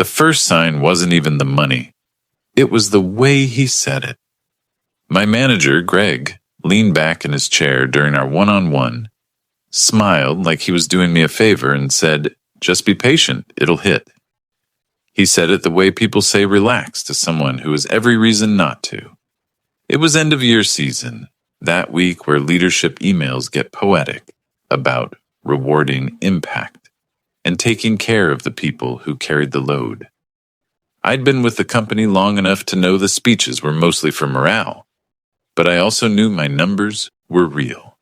The first sign wasn't even the money. It was the way he said it. My manager, Greg, leaned back in his chair during our one-on-one, smiled like he was doing me a favor, and said, "Just be patient, it'll hit." He said it the way people say relax to someone who has every reason not to. It was end-of-year season, that week where leadership emails get poetic about rewarding impact and taking care of the people who carried the load. I'd been with the company long enough to know the speeches were mostly for morale, but I also knew my numbers were real.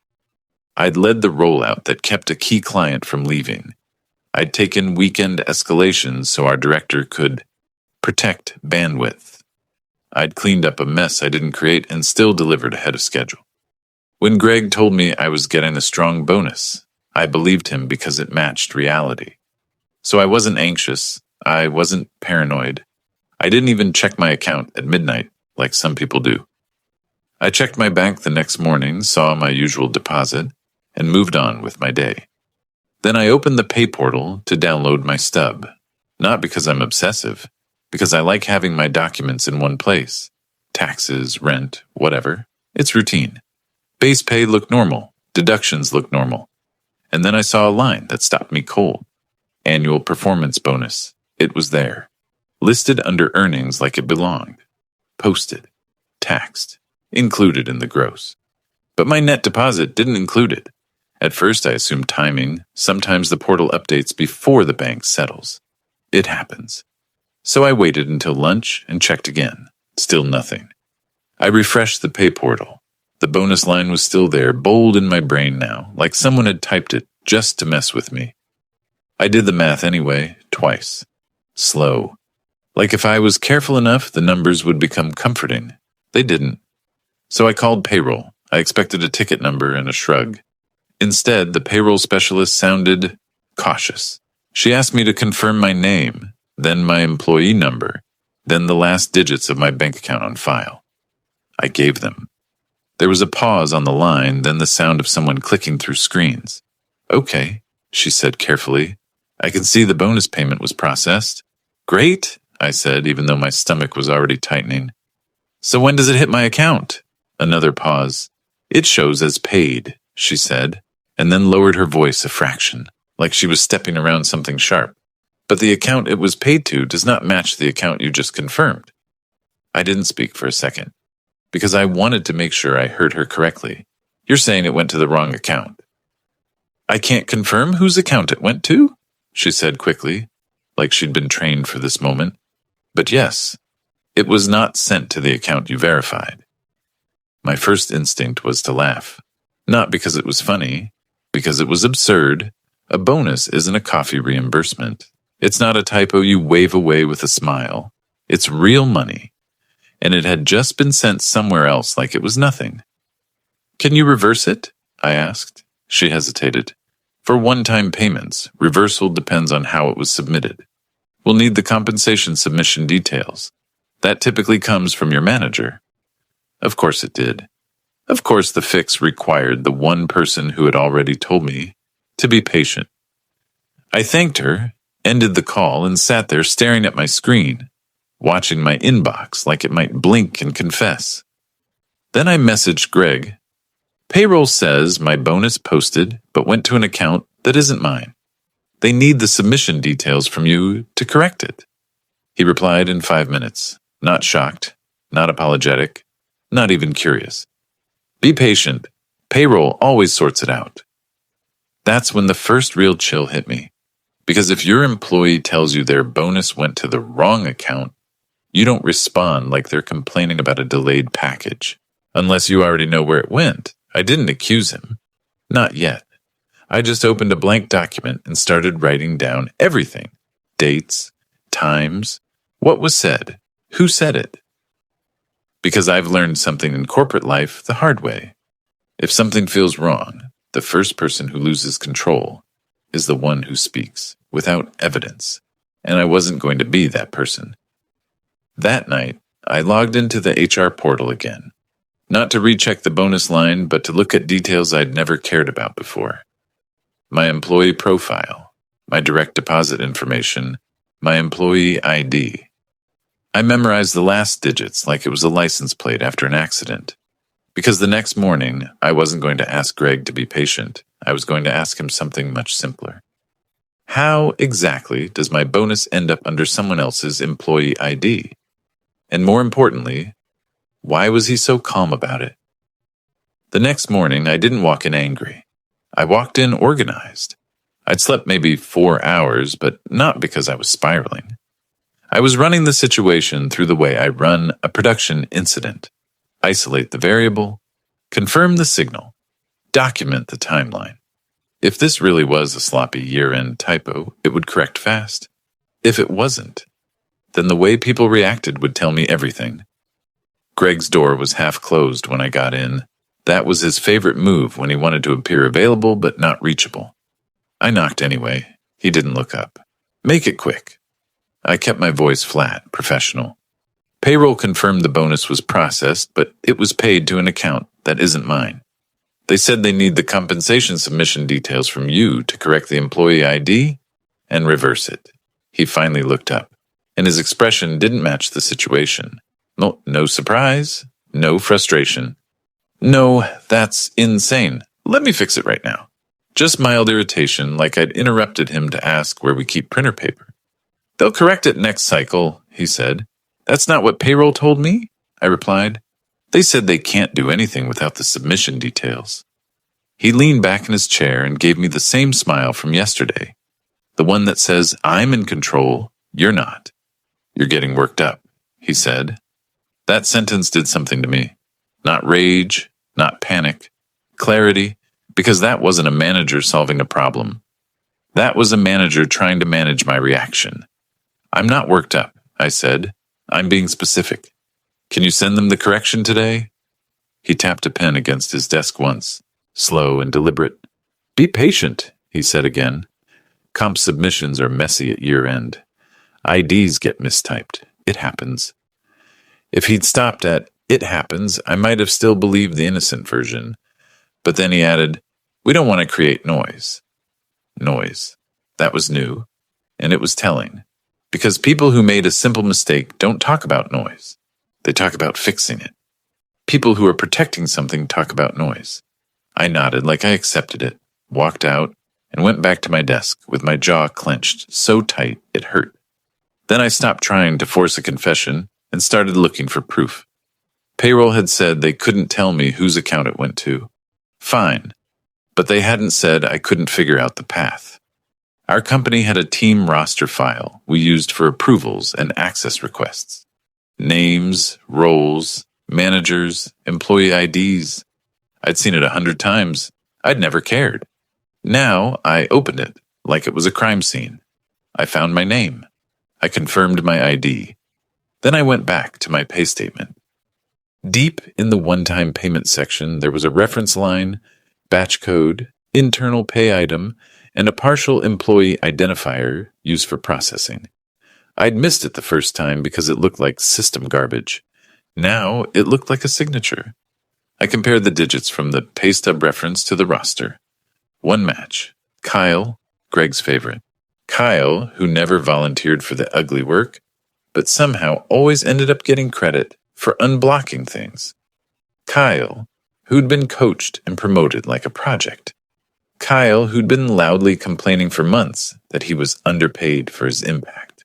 I'd led the rollout that kept a key client from leaving. I'd taken weekend escalations so our director could protect bandwidth. I'd cleaned up a mess I didn't create and still delivered ahead of schedule. When Greg told me I was getting a strong bonus, I believed him because it matched reality. So I wasn't anxious. I wasn't paranoid. I didn't even check my account at midnight like some people do. I checked my bank the next morning, saw my usual deposit, and moved on with my day. Then I opened the pay portal to download my stub, not because I'm obsessive, because I like having my documents in one place. Taxes, rent, whatever. It's routine. Base pay looked normal. Deductions looked normal. And then I saw a line that stopped me cold. Annual performance bonus. It was there. Listed under earnings like it belonged. Posted. Taxed. Included in the gross. But my net deposit didn't include it. At first I assumed timing. Sometimes the portal updates before the bank settles. It happens. So I waited until lunch and checked again. Still nothing. I refreshed the pay portal. The bonus line was still there, bold in my brain now, like someone had typed it just to mess with me. I did the math anyway, twice. Slow. Like if I was careful enough, the numbers would become comforting. They didn't. So I called payroll. I expected a ticket number and a shrug. Instead, the payroll specialist sounded cautious. She asked me to confirm my name, then my employee number, then the last digits of my bank account on file. I gave them. There was a pause on the line, then the sound of someone clicking through screens. "Okay," she said carefully. "I can see the bonus payment was processed." "Great," I said, even though my stomach was already tightening. "So when does it hit my account?" Another pause. "It shows as paid," she said, and then lowered her voice a fraction, like she was stepping around something sharp. "But the account it was paid to does not match the account you just confirmed." I didn't speak for a second, because I wanted to make sure I heard her correctly. "You're saying it went to the wrong account." "I can't confirm whose account it went to," she said quickly, like she'd been trained for this moment. "But yes, it was not sent to the account you verified." My first instinct was to laugh. Not because it was funny, because it was absurd. A bonus isn't a coffee reimbursement. It's not a typo you wave away with a smile. It's real money. And it had just been sent somewhere else like it was nothing. "Can you reverse it?" I asked. She hesitated. "For one-time payments, reversal depends on how it was submitted. We'll need the compensation submission details. That typically comes from your manager." Of course it did. Of course the fix required the one person who had already told me to be patient. I thanked her, ended the call, and sat there staring at my screen, watching my inbox like it might blink and confess. Then I messaged Greg. "Payroll says my bonus posted but went to an account that isn't mine. They need the submission details from you to correct it." He replied in 5 minutes, not shocked, not apologetic, not even curious. "Be patient. Payroll always sorts it out." That's when the first real chill hit me. Because if your employee tells you their bonus went to the wrong account, you don't respond like they're complaining about a delayed package. Unless you already know where it went. I didn't accuse him. Not yet. I just opened a blank document and started writing down everything. Dates, times, what was said, who said it. Because I've learned something in corporate life the hard way. If something feels wrong, the first person who loses control is the one who speaks without evidence, and I wasn't going to be that person. That night, I logged into the HR portal again, not to recheck the bonus line, but to look at details I'd never cared about before. My employee profile, my direct deposit information, my employee ID. I memorized the last digits like it was a license plate after an accident. Because the next morning, I wasn't going to ask Greg to be patient. I was going to ask him something much simpler. How exactly does my bonus end up under someone else's employee ID? And more importantly, why was he so calm about it? The next morning, I didn't walk in angry. I walked in organized. I'd slept maybe 4 hours, but not because I was spiraling. I was running the situation through the way I run a production incident. Isolate the variable, confirm the signal, document the timeline. If this really was a sloppy year-end typo, it would correct fast. If it wasn't, then the way people reacted would tell me everything. Greg's door was half closed when I got in. That was his favorite move when he wanted to appear available but not reachable. I knocked anyway. He didn't look up. Make it quick. I kept my voice flat, professional. Payroll confirmed the bonus was processed, but it was paid to an account that isn't mine. They said they need the compensation submission details from you to correct the employee ID and reverse it. He finally looked up, and his expression didn't match the situation. No surprise, no frustration. No, that's insane. Let me fix it right now. Just mild irritation, like I'd interrupted him to ask where we keep printer paper. They'll correct it next cycle, he said. That's not what payroll told me, I replied. They said they can't do anything without the submission details. He leaned back in his chair and gave me the same smile from yesterday. The one that says, I'm in control, you're not. You're getting worked up, he said. That sentence did something to me. Not rage, not panic, clarity, because that wasn't a manager solving a problem. That was a manager trying to manage my reaction. I'm not worked up, I said. I'm being specific. Can you send them the correction today? He tapped a pen against his desk once, slow and deliberate. Be patient, he said again. Comp submissions are messy at year-end. IDs get mistyped. It happens. If he'd stopped at, it happens, I might have still believed the innocent version. But then he added, we don't want to create noise. Noise. That was new, and it was telling. Because people who made a simple mistake don't talk about noise. They talk about fixing it. People who are protecting something talk about noise. I nodded like I accepted it, walked out, and went back to my desk with my jaw clenched so tight it hurt. Then I stopped trying to force a confession and started looking for proof. Payroll had said they couldn't tell me whose account it went to. Fine, but they hadn't said I couldn't figure out the path. Our company had a team roster file we used for approvals and access requests. Names, roles, managers, employee IDs. I'd seen it 100 times. I'd never cared. Now I opened it like it was a crime scene. I found my name. I confirmed my ID. Then I went back to my pay statement. Deep in the one-time payment section, there was a reference line, batch code, internal pay item, and a partial employee identifier used for processing. I'd missed it the first time because it looked like system garbage. Now it looked like a signature. I compared the digits from the pay stub reference to the roster. One match. Kyle, Greg's favorite. Kyle, who never volunteered for the ugly work, but somehow always ended up getting credit for unblocking things. Kyle, who'd been coached and promoted like a project. Kyle, who'd been loudly complaining for months that he was underpaid for his impact.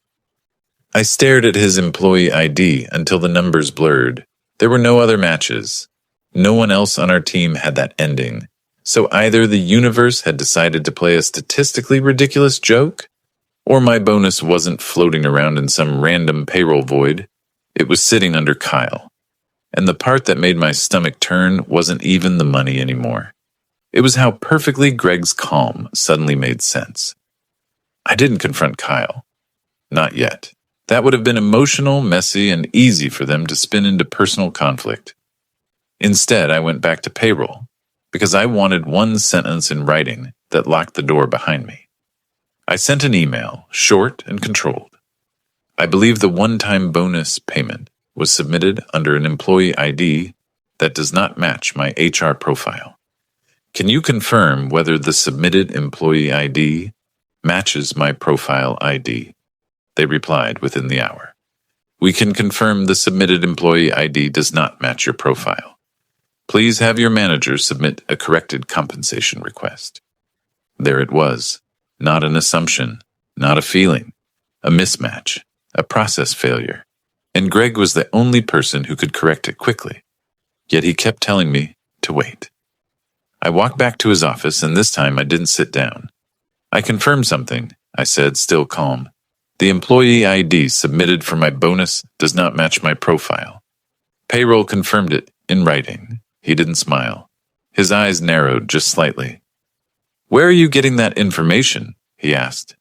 I stared at his employee ID until the numbers blurred. There were no other matches. No one else on our team had that ending. So either the universe had decided to play a statistically ridiculous joke, or my bonus wasn't floating around in some random payroll void. It was sitting under Kyle. And the part that made my stomach turn wasn't even the money anymore. It was how perfectly Greg's calm suddenly made sense. I didn't confront Kyle. Not yet. That would have been emotional, messy, and easy for them to spin into personal conflict. Instead, I went back to payroll, because I wanted one sentence in writing that locked the door behind me. I sent an email, short and controlled. I believe the one-time bonus payment was submitted under an employee ID that does not match my HR profile. Can you confirm whether the submitted employee ID matches my profile ID? they replied within the hour. We can confirm the submitted employee ID does not match your profile. Please have your manager submit a corrected compensation request. There it was. Not an assumption, not a feeling, a mismatch, a process failure. And Greg was the only person who could correct it quickly. Yet he kept telling me to wait. I walked back to his office, and this time I didn't sit down. I confirmed something, I said, still calm. The employee ID submitted for my bonus does not match my profile. Payroll confirmed it in writing. He didn't smile. His eyes narrowed just slightly. Where are you getting that information? He asked.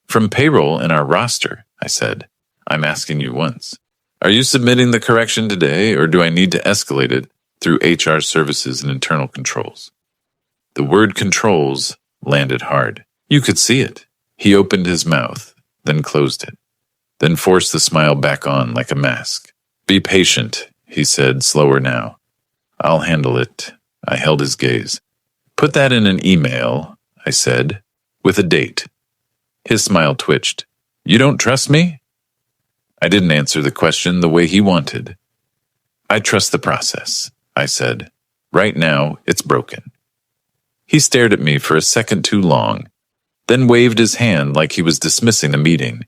From payroll and our roster, I said. I'm asking you once. Are you submitting the correction today, or do I need to escalate it through HR services and internal controls? The word controls landed hard. You could see it. He opened his mouth, then closed it, then forced the smile back on like a mask. Be patient, he said, slower now. I'll handle it. I held his gaze. Put that in an email, I said, with a date. His smile twitched. You don't trust me? I didn't answer the question the way he wanted. I trust the process, I said. Right now, it's broken. He stared at me for a second too long, then waved his hand like he was dismissing a meeting.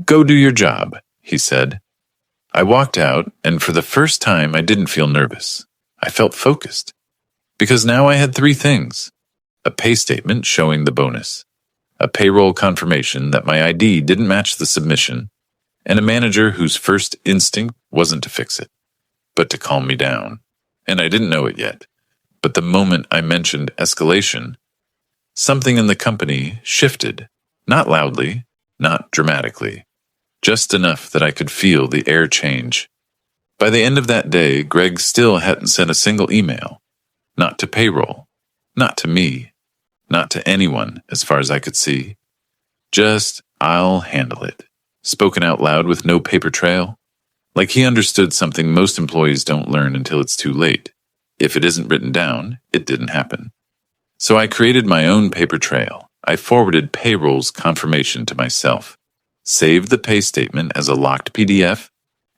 Go do your job, he said. I walked out, and for the first time I didn't feel nervous. I felt focused. Because now I had three things. A pay statement showing the bonus, a payroll confirmation that my ID didn't match the submission, and a manager whose first instinct wasn't to fix it, but to calm me down. And I didn't know it yet. But the moment I mentioned escalation, something in the company shifted, not loudly, not dramatically, just enough that I could feel the air change. By the end of that day, Greg still hadn't sent a single email. Not to payroll, not to me, not to anyone as far as I could see. Just, I'll handle it. Spoken out loud with no paper trail. Like he understood something most employees don't learn until it's too late. If it isn't written down, it didn't happen. So I created my own paper trail. I forwarded payroll's confirmation to myself, saved the pay statement as a locked PDF,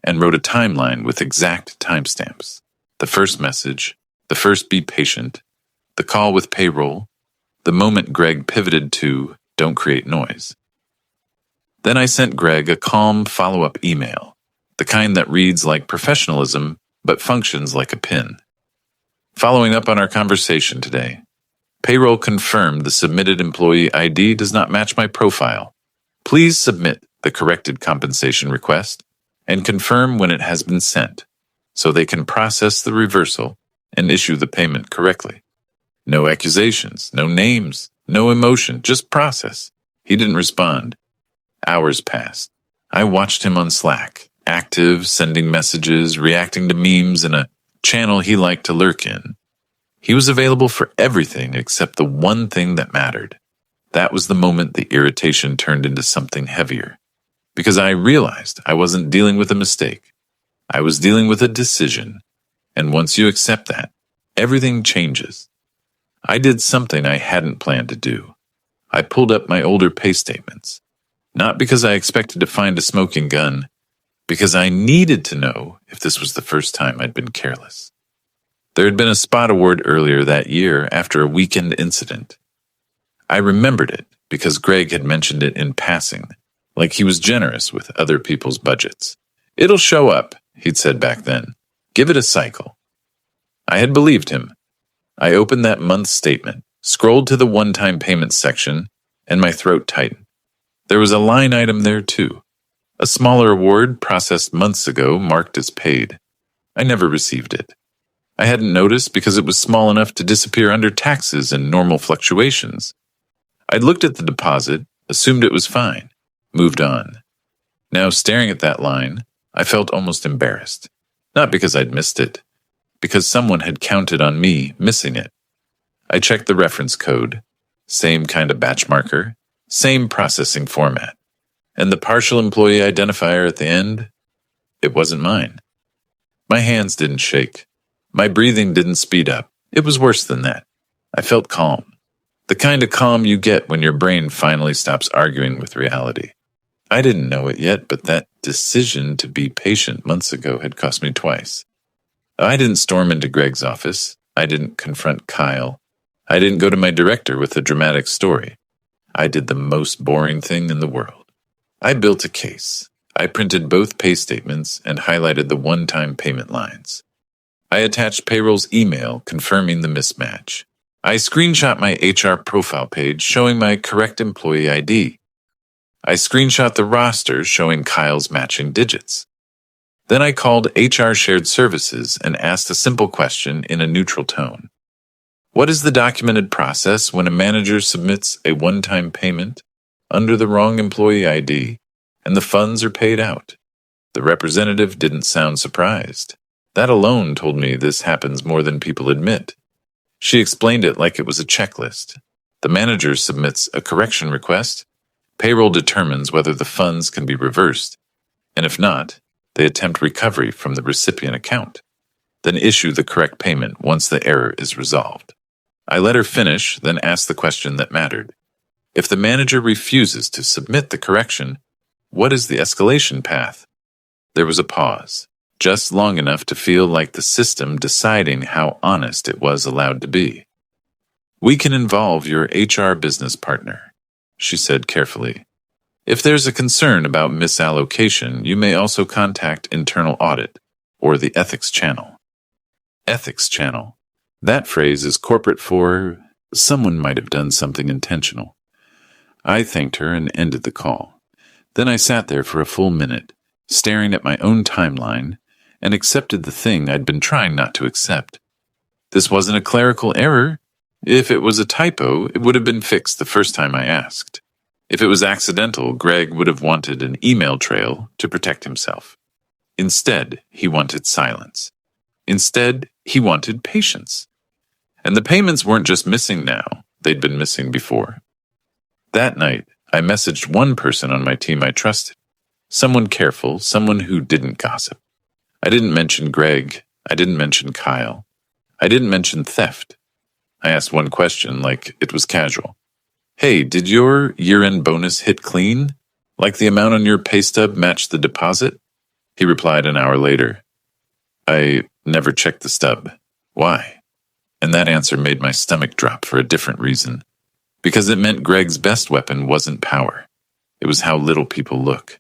and wrote a timeline with exact timestamps. The first message, the first be patient, the call with payroll, the moment Greg pivoted to don't create noise. Then I sent Greg a calm follow-up email, the kind that reads like professionalism but functions like a pin. Following up on our conversation today, payroll confirmed the submitted employee ID does not match my profile. Please submit the corrected compensation request and confirm when it has been sent so they can process the reversal and issue the payment correctly. No accusations, no names, no emotion, just process. He didn't respond. Hours passed. I watched him on Slack, active, sending messages, reacting to memes in a channel he liked to lurk in. He was available for everything except the one thing that mattered. That was the moment the irritation turned into something heavier. Because I realized I wasn't dealing with a mistake. I was dealing with a decision. And once you accept that, everything changes. I did something I hadn't planned to do. I pulled up my older pay statements. Not because I expected to find a smoking gun, because I needed to know if this was the first time I'd been careless. There had been a spot award earlier that year after a weekend incident. I remembered it because Greg had mentioned it in passing, like he was generous with other people's budgets. It'll show up, he'd said back then. Give it a cycle. I had believed him. I opened that month's statement, scrolled to the one-time payments section, and my throat tightened. There was a line item there too. A smaller award processed months ago marked as paid. I never received it. I hadn't noticed because it was small enough to disappear under taxes and normal fluctuations. I'd looked at the deposit, assumed it was fine, moved on. Now staring at that line, I felt almost embarrassed. Not because I'd missed it, because someone had counted on me missing it. I checked the reference code, same kind of batch marker, same processing format. And the partial employee identifier at the end, it wasn't mine. My hands didn't shake. My breathing didn't speed up. It was worse than that. I felt calm. The kind of calm you get when your brain finally stops arguing with reality. I didn't know it yet, but that decision to be patient months ago had cost me twice. I didn't storm into Greg's office. I didn't confront Kyle. I didn't go to my director with a dramatic story. I did the most boring thing in the world. I built a case. I printed both pay statements and highlighted the one-time payment lines. I attached payroll's email confirming the mismatch. I screenshot my HR profile page showing my correct employee ID. I screenshot the roster showing Kyle's matching digits. Then I called HR Shared Services and asked a simple question in a neutral tone. What is the documented process when a manager submits a one-time payment under the wrong employee ID and the funds are paid out? The representative didn't sound surprised. That alone told me this happens more than people admit. She explained it like it was a checklist. The manager submits a correction request. Payroll determines whether the funds can be reversed, and if not, they attempt recovery from the recipient account, then issue the correct payment once the error is resolved. I let her finish, then asked the question that mattered. If the manager refuses to submit the correction, what is the escalation path? There was a pause, just long enough to feel like the system deciding how honest it was allowed to be. We can involve your HR business partner, she said carefully. If there's a concern about misallocation, you may also contact internal audit or the ethics channel. Ethics channel. That phrase is corporate for someone might have done something intentional. I thanked her and ended the call. Then I sat there for a full minute, staring at my own timeline, and accepted the thing I'd been trying not to accept. This wasn't a clerical error. If it was a typo, it would have been fixed the first time I asked. If it was accidental, Greg would have wanted an email trail to protect himself. Instead, he wanted silence. Instead, he wanted patience. And the payments weren't just missing now, they'd been missing before. That night, I messaged one person on my team I trusted. Someone careful, someone who didn't gossip. I didn't mention Greg. I didn't mention Kyle. I didn't mention theft. I asked one question like it was casual. Hey, did your year-end bonus hit clean? Like the amount on your pay stub matched the deposit? He replied an hour later. I never checked the stub. Why? And that answer made my stomach drop for a different reason. Because it meant Greg's best weapon wasn't power. It was how little people look.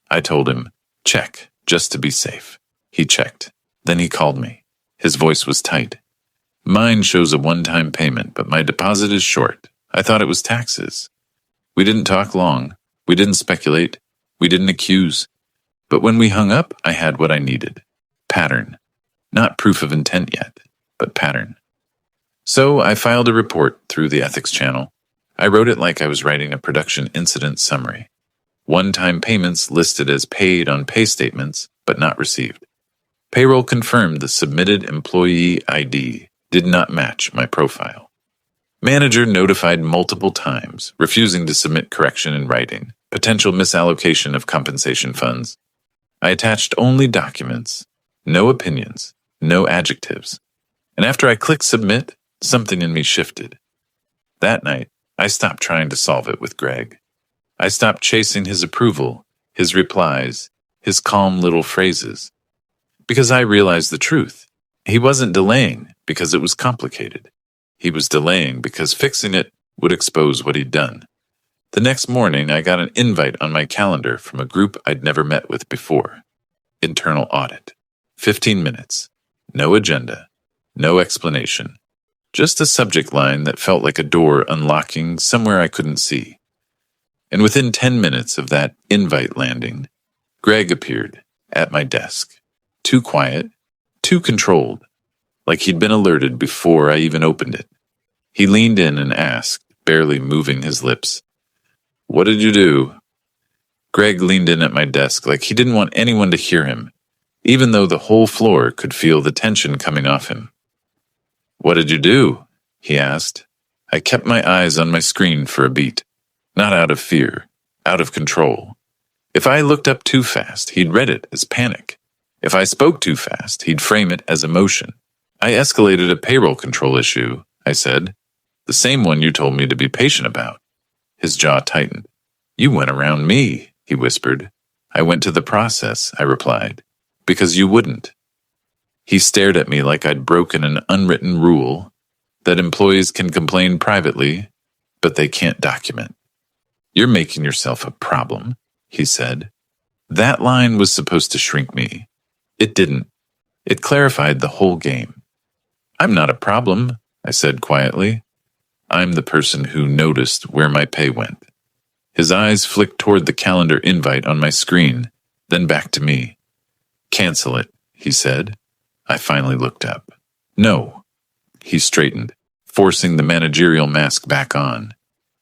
I told him, check, just to be safe. He checked. Then he called me. His voice was tight. Mine shows a one-time payment, but my deposit is short. I thought it was taxes. We didn't talk long. We didn't speculate. We didn't accuse. But when we hung up, I had what I needed. Pattern. Not proof of intent yet, but pattern. So I filed a report through the ethics channel. I wrote it like I was writing a production incident summary. One-time payments listed as paid on pay statements, but not received. Payroll confirmed the submitted employee ID did not match my profile. Manager notified multiple times, refusing to submit correction in writing, potential misallocation of compensation funds. I attached only documents, no opinions, no adjectives. And after I clicked submit, something in me shifted. That night, I stopped trying to solve it with Greg. I stopped chasing his approval, his replies, his calm little phrases. Because I realized the truth. He wasn't delaying because it was complicated. He was delaying because fixing it would expose what he'd done. The next morning, I got an invite on my calendar from a group I'd never met with before. Internal audit. 15 minutes. No agenda. No explanation. Just a subject line that felt like a door unlocking somewhere I couldn't see. And within 10 minutes of that invite landing, Greg appeared at my desk. Too quiet, too controlled, like he'd been alerted before I even opened it. He leaned in and asked, barely moving his lips, "What did you do?" Greg leaned in at my desk like he didn't want anyone to hear him, even though the whole floor could feel the tension coming off him. "What did you do?" he asked. I kept my eyes on my screen for a beat, not out of fear, out of control. If I looked up too fast, he'd read it as panic. If I spoke too fast, he'd frame it as emotion. "I escalated a payroll control issue," I said. "The same one you told me to be patient about." His jaw tightened. "You went around me," he whispered. I went to the process, I replied, because you wouldn't. He stared at me like I'd broken an unwritten rule that employees can complain privately, but they can't document. You're making yourself a problem, he said. That line was supposed to shrink me. It didn't. It clarified the whole game. I'm not a problem, I said quietly. I'm the person who noticed where my pay went. His eyes flicked toward the calendar invite on my screen, then back to me. Cancel it, he said. I finally looked up. No. He straightened, forcing the managerial mask back on.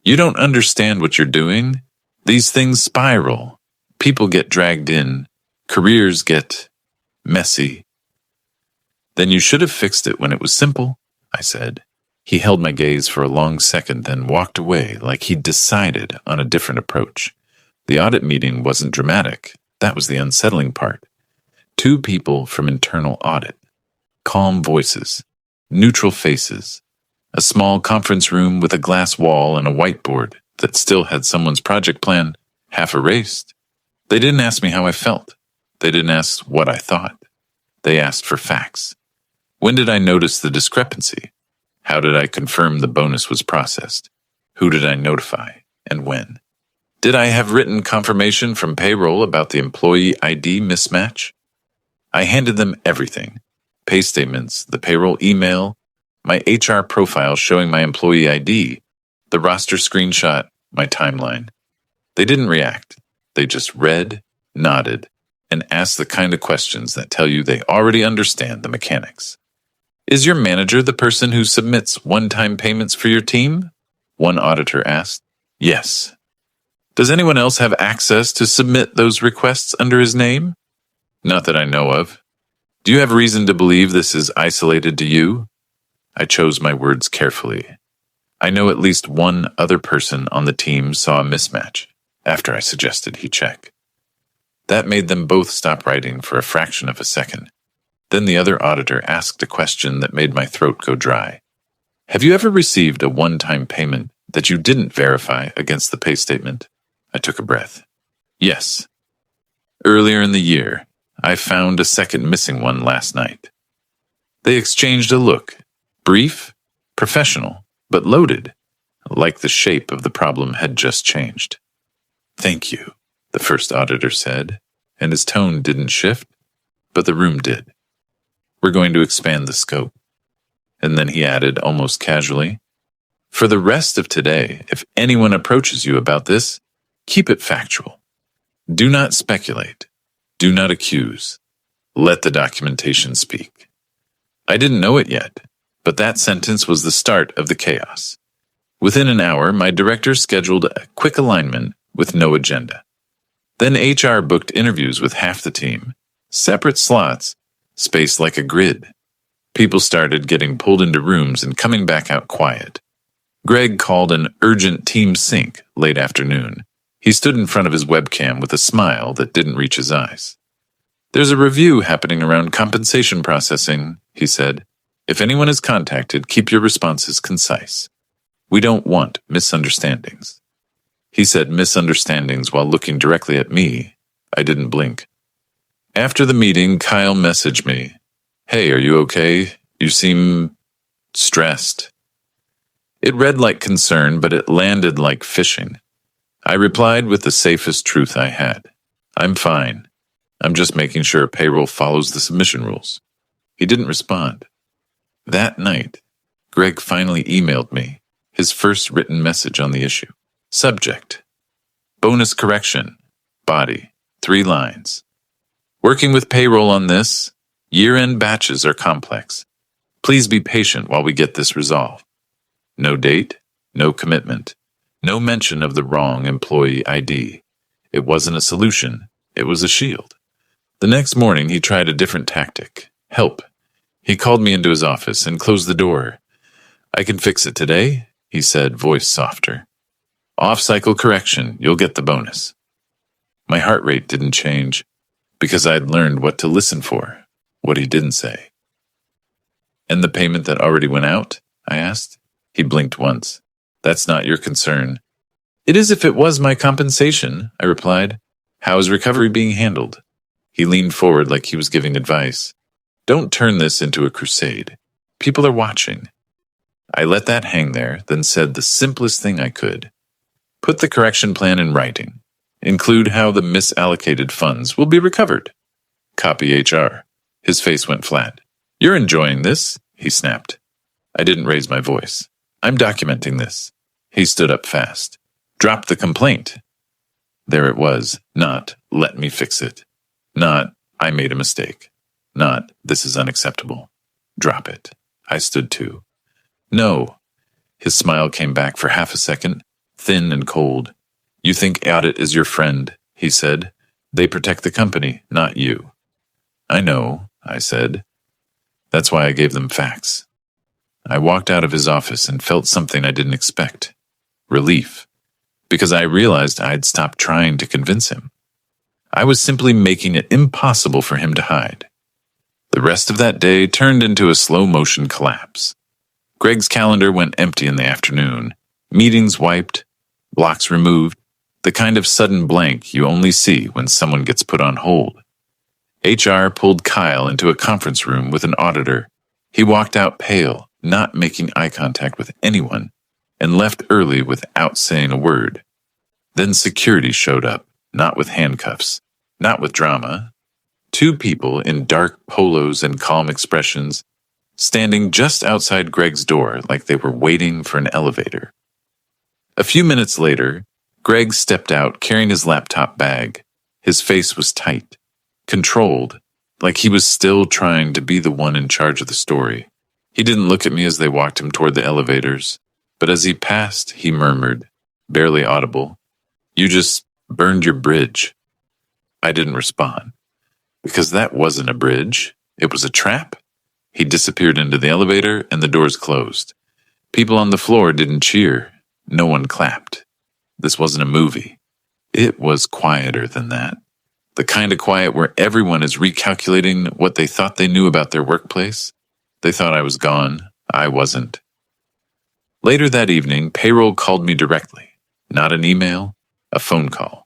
You don't understand what you're doing. These things spiral. People get dragged in. Careers get messy. Then you should have fixed it when it was simple, I said. He held my gaze for a long second, then walked away like he'd decided on a different approach. The audit meeting wasn't dramatic. That was the unsettling part. 2 people from internal audit. Calm voices. Neutral faces. A small conference room with a glass wall and a whiteboard that still had someone's project plan half erased. They didn't ask me how I felt. They didn't ask what I thought. They asked for facts. When did I notice the discrepancy? How did I confirm the bonus was processed? Who did I notify, and when? Did I have written confirmation from payroll about the employee ID mismatch? I handed them everything. Pay statements, the payroll email, my HR profile showing my employee ID, the roster screenshot, my timeline. They didn't react. They just read, nodded, and asked the kind of questions that tell you they already understand the mechanics. Is your manager the person who submits one-time payments for your team? One auditor asked. Yes. Does anyone else have access to submit those requests under his name? Not that I know of. Do you have reason to believe this is isolated to you? I chose my words carefully. I know at least one other person on the team saw a mismatch after I suggested he check. That made them both stop writing for a fraction of a second. Then the other auditor asked a question that made my throat go dry. Have you ever received a one-time payment that you didn't verify against the pay statement? I took a breath. Yes. Earlier in the year, I found a second missing one last night. They exchanged a look. Brief, professional, but loaded, like the shape of the problem had just changed. Thank you, the first auditor said, and his tone didn't shift, but the room did. We're going to expand the scope. And then he added almost casually, for the rest of today, if anyone approaches you about this, keep it factual. Do not speculate. Do not accuse. Let the documentation speak. I didn't know it yet, but that sentence was the start of the chaos. Within an hour, my director scheduled a quick alignment with no agenda. Then HR booked interviews with half the team, separate slots, spaced like a grid. People started getting pulled into rooms and coming back out quiet. Greg called an urgent team sync late afternoon. He stood in front of his webcam with a smile that didn't reach his eyes. There's a review happening around compensation processing, he said. If anyone is contacted, keep your responses concise. We don't want misunderstandings. He said misunderstandings while looking directly at me. I didn't blink. After the meeting, Kyle messaged me. Hey, are you okay? You seem stressed. It read like concern, but it landed like fishing. I replied with the safest truth I had. I'm fine. I'm just making sure payroll follows the submission rules. He didn't respond. That night, Greg finally emailed me, his first written message on the issue. Subject: bonus correction. Body: 3 lines. Working with payroll on this, year-end batches are complex. Please be patient while we get this resolved. No date, no commitment, no mention of the wrong employee ID. It wasn't a solution, it was a shield. The next morning, he tried a different tactic. Help. He called me into his office and closed the door. I can fix it today, he said, voice softer. Off-cycle correction, you'll get the bonus. My heart rate didn't change, because I'd learned what to listen for, what he didn't say. And the payment that already went out? I asked. He blinked once. That's not your concern. It is if it was my compensation, I replied. How is recovery being handled? He leaned forward like he was giving advice. Don't turn this into a crusade. People are watching. I let that hang there, then said the simplest thing I could. Put the correction plan in writing. Include how the misallocated funds will be recovered. Copy HR. His face went flat. You're enjoying this, he snapped. I didn't raise my voice. I'm documenting this. He stood up fast. Drop the complaint. There it was. Not, let me fix it. Not, I made a mistake. Not, this is unacceptable. Drop it. I stood too. No. His smile came back for half a second, thin and cold. You think audit is your friend, he said. They protect the company, not you. I know, I said. That's why I gave them facts. I walked out of his office and felt something I didn't expect. Relief. Because I realized I'd stopped trying to convince him. I was simply making it impossible for him to hide. The rest of that day turned into a slow-motion collapse. Greg's calendar went empty in the afternoon. Meetings wiped, blocks removed, the kind of sudden blank you only see when someone gets put on hold. HR pulled Kyle into a conference room with an auditor. He walked out pale, not making eye contact with anyone, and left early without saying a word. Then security showed up, not with handcuffs, not with drama. 2 people in dark polos and calm expressions, standing just outside Greg's door like they were waiting for an elevator. A few minutes later, Greg stepped out carrying his laptop bag. His face was tight, controlled, like he was still trying to be the one in charge of the story. He didn't look at me as they walked him toward the elevators, but as he passed, he murmured, barely audible, "You just burned your bridge." I didn't respond, because that wasn't a bridge. It was a trap. He disappeared into the elevator and the doors closed. People on the floor didn't cheer. No one clapped. This wasn't a movie. It was quieter than that. The kind of quiet where everyone is recalculating what they thought they knew about their workplace. They thought I was gone. I wasn't. Later that evening, payroll called me directly. Not an email, a phone call.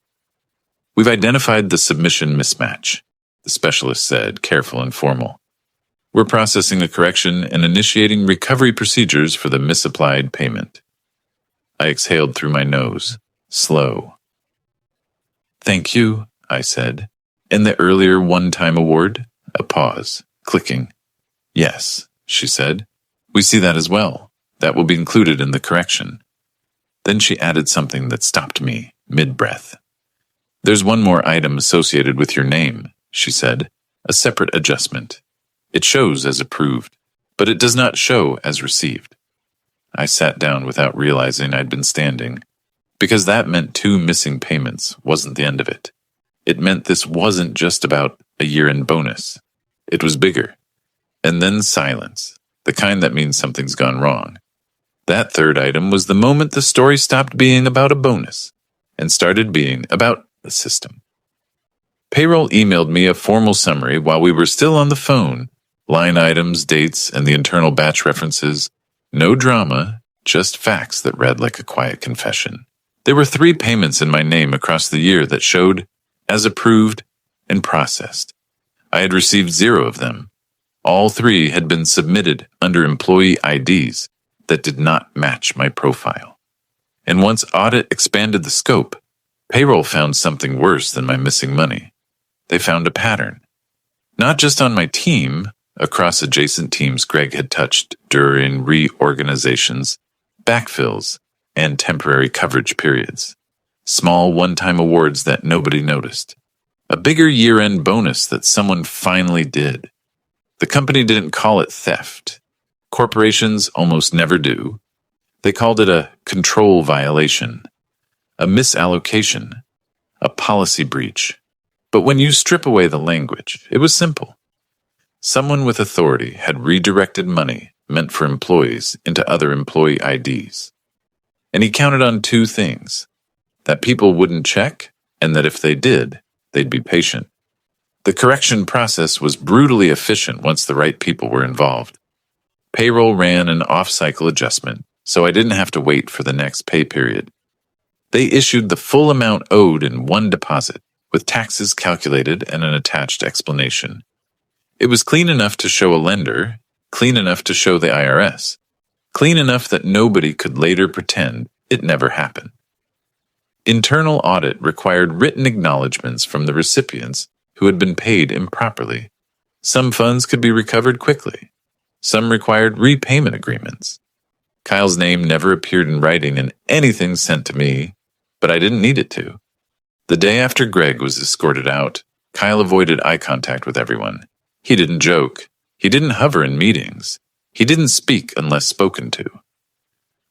We've identified the submission mismatch, the specialist said, careful and formal. We're processing the correction and initiating recovery procedures for the misapplied payment. I exhaled through my nose, slow. Thank you, I said. And the earlier one-time award? A pause, clicking. Yes, she said. We see that as well. That will be included in the correction. Then she added something that stopped me, mid-breath. There's one more item associated with your name, she said, a separate adjustment. It shows as approved, but it does not show as received. I sat down without realizing I'd been standing, because that meant 2 missing payments wasn't the end of it. It meant this wasn't just about a year-end bonus. It was bigger. And then silence, the kind that means something's gone wrong. That third item was the moment the story stopped being about a bonus and started being about the system. Payroll emailed me a formal summary while we were still on the phone, line items, dates, and the internal batch references. No drama, just facts that read like a quiet confession. There were 3 payments in my name across the year that showed as approved and processed. I had received 0 of them. All 3 had been submitted under employee IDs that did not match my profile. And once audit expanded the scope, payroll found something worse than my missing money. They found a pattern. Not just on my team, across adjacent teams Greg had touched during reorganizations, backfills, and temporary coverage periods. Small one-time awards that nobody noticed. A bigger year-end bonus that someone finally did. The company didn't call it theft. Corporations almost never do. They called it a control violation, a misallocation, a policy breach. But when you strip away the language, it was simple. Someone with authority had redirected money meant for employees into other employee IDs. And he counted on 2 things, that people wouldn't check, and that if they did, they'd be patient. The correction process was brutally efficient once the right people were involved. Payroll ran an off-cycle adjustment, so I didn't have to wait for the next pay period. They issued the full amount owed in one deposit, with taxes calculated and an attached explanation. It was clean enough to show a lender, clean enough to show the IRS, clean enough that nobody could later pretend it never happened. Internal audit required written acknowledgments from the recipients who had been paid improperly. Some funds could be recovered quickly. Some required repayment agreements. Kyle's name never appeared in writing in anything sent to me, but I didn't need it to. The day after Greg was escorted out, Kyle avoided eye contact with everyone. He didn't joke. He didn't hover in meetings. He didn't speak unless spoken to.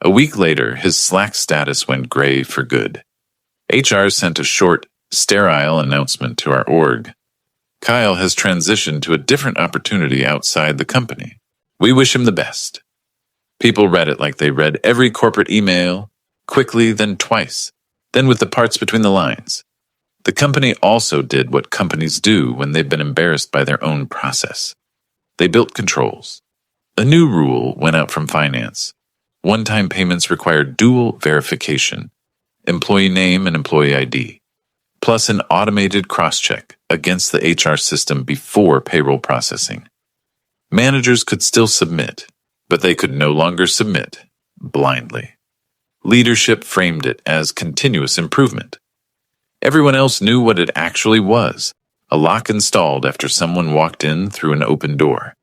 A week later, his Slack status went gray for good. HR sent a short, sterile announcement to our org. Kyle has transitioned to a different opportunity outside the company. We wish him the best. People read it like they read every corporate email, quickly, then twice, then with the parts between the lines. The company also did what companies do when they've been embarrassed by their own process. They built controls. A new rule went out from finance. One-time payments required dual verification, employee name and employee ID, plus an automated cross-check against the HR system before payroll processing. Managers could still submit, but they could no longer submit blindly. Leadership framed it as continuous improvement. Everyone else knew what it actually was, a lock installed after someone walked in through an open door.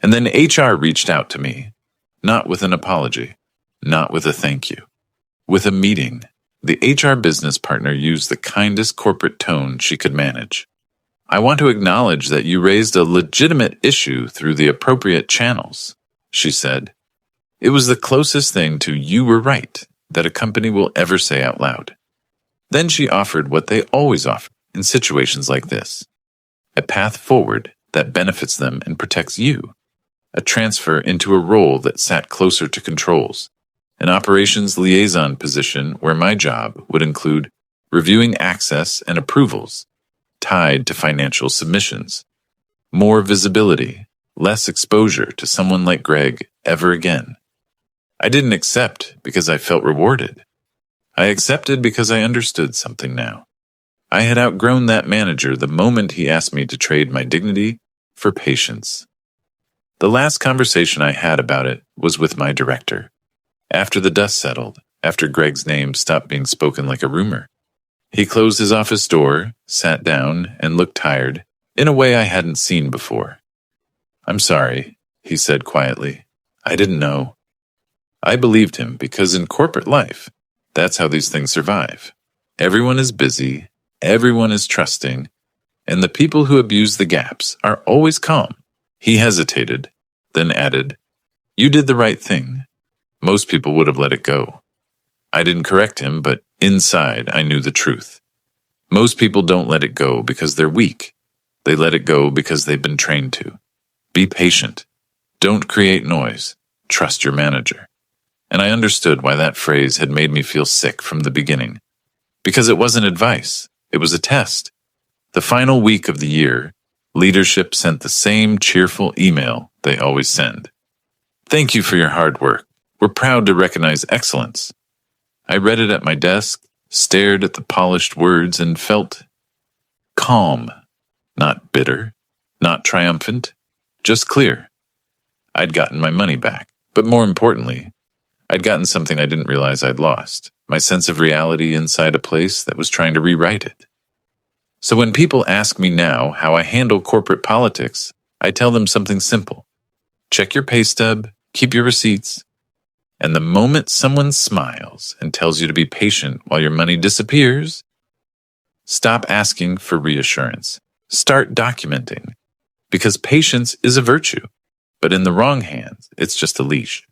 And then HR reached out to me, not with an apology, not with a thank you, with a meeting. The HR business partner used the kindest corporate tone she could manage. I want to acknowledge that you raised a legitimate issue through the appropriate channels, she said. It was the closest thing to "you were right" that a company will ever say out loud. Then she offered what they always offer in situations like this: a path forward that benefits them and protects you, a transfer into a role that sat closer to controls, an operations liaison position where my job would include reviewing access and approvals tied to financial submissions, more visibility, less exposure to someone like Greg ever again. I didn't accept because I felt rewarded. I accepted because I understood something now. I had outgrown that manager the moment he asked me to trade my dignity for patience. The last conversation I had about it was with my director. After the dust settled, after Greg's name stopped being spoken like a rumor, he closed his office door, sat down, and looked tired, in a way I hadn't seen before. "I'm sorry," he said quietly. "I didn't know." I believed him because in corporate life, that's how these things survive. Everyone is busy, everyone is trusting, and the people who abuse the gaps are always calm. He hesitated, then added, "You did the right thing. Most people would have let it go." I didn't correct him, but inside I knew the truth. Most people don't let it go because they're weak. They let it go because they've been trained to. Be patient. Don't create noise. Trust your manager. And I understood why that phrase had made me feel sick from the beginning. Because it wasn't advice. It was a test. The final week of the year, leadership sent the same cheerful email they always send. "Thank you for your hard work. We're proud to recognize excellence." I read it at my desk, stared at the polished words, and felt calm. Not bitter, not triumphant, just clear. I'd gotten my money back, but more importantly, I'd gotten something I didn't realize I'd lost, my sense of reality inside a place that was trying to rewrite it. So when people ask me now how I handle corporate politics, I tell them something simple. Check your pay stub, keep your receipts, and the moment someone smiles and tells you to be patient while your money disappears, stop asking for reassurance. Start documenting, because patience is a virtue, but in the wrong hands, it's just a leash.